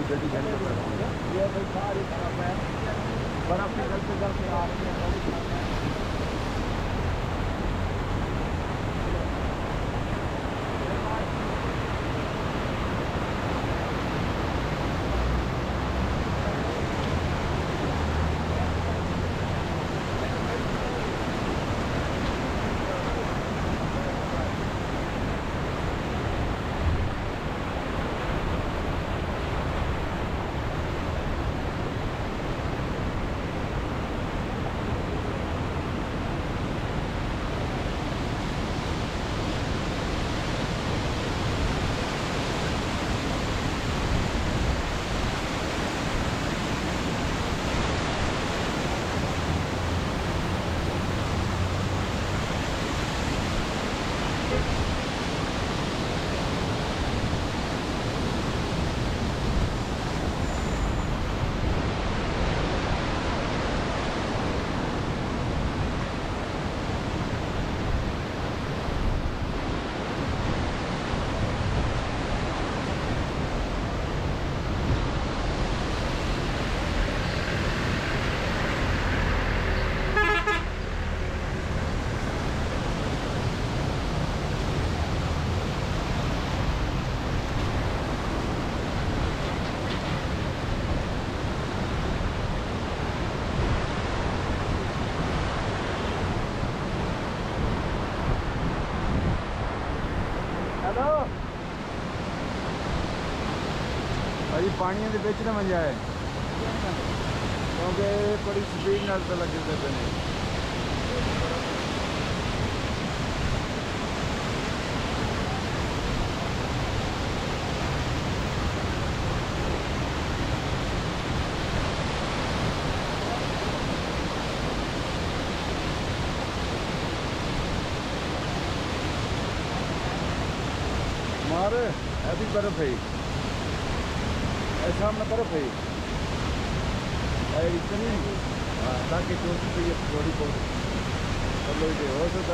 गड्डी खड़ी है ये भाई सारी तरफ है बर्फ निकलते चलते आ रही है। भाई पानी के बिच ना मंजा है क्योंकि बड़ी स्पीड नाल तो लगे पे ने मार ऐसी बर्फ है सामने बर्फ है इतनी ताकि चोटी पे थोड़ी बहुत मतलब हो सकता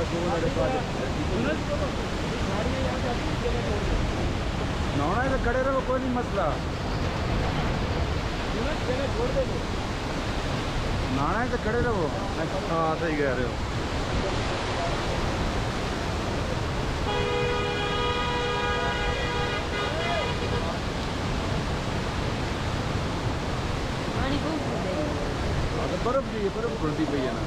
नहाना है तो खड़े रहो कोई नहीं मसला नहाना है तो खड़े रहो। हाँ सही कह रहे हो। बर्फ जी बर्फ घुलती पई है ना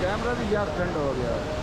कैमरा भी यार ठंड हो गया है।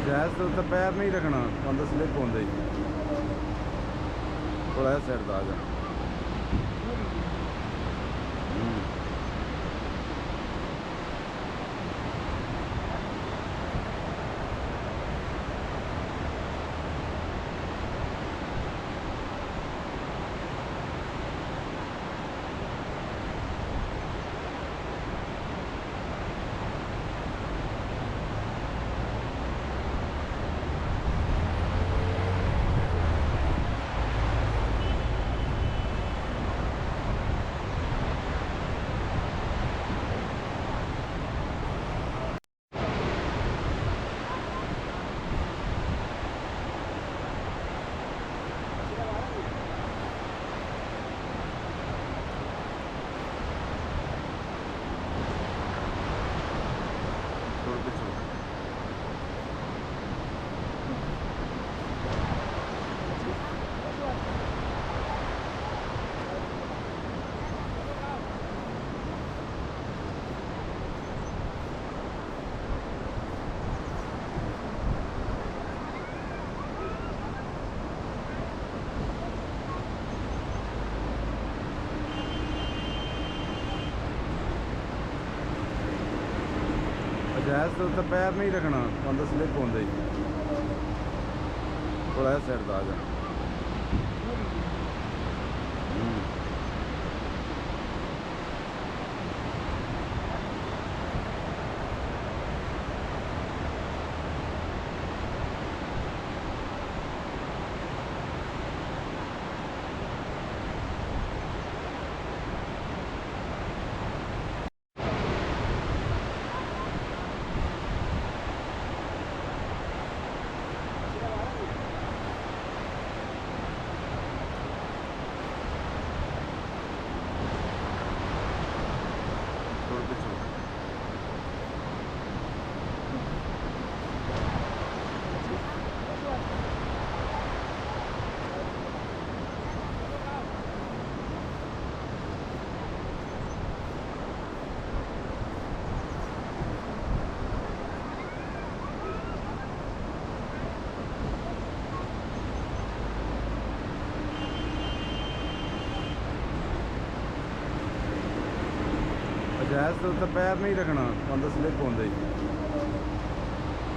गैस के उत्ते पैर नहीं रखना बंदा स्लिप होंगे थोड़ा साइड आ जा। ਜਾਇਜ਼ ਤੋਂ ਉੱਤੇ ਪੈਰ ਨਹੀਂ ਰੱਖਣਾ, ਬੰਦਾ ਸਲਿੱਪ ਹੁੰਦਾ ਹੀ। ਥੋੜਾ ਜਿਹਾ ਸਾਈਡ ਦਾ ਆ ਜਾ। ਥੋੜਾ ਪਿੱਛੇ ਜਾਇਜ਼ ਤੋਂ ਉੱਤੇ ਪੈਰ ਨਹੀਂ ਰੱਖਣਾ, ਬੰਦਾ ਸਲਿੱਪ ਹੁੰਦਾ ਹੀ।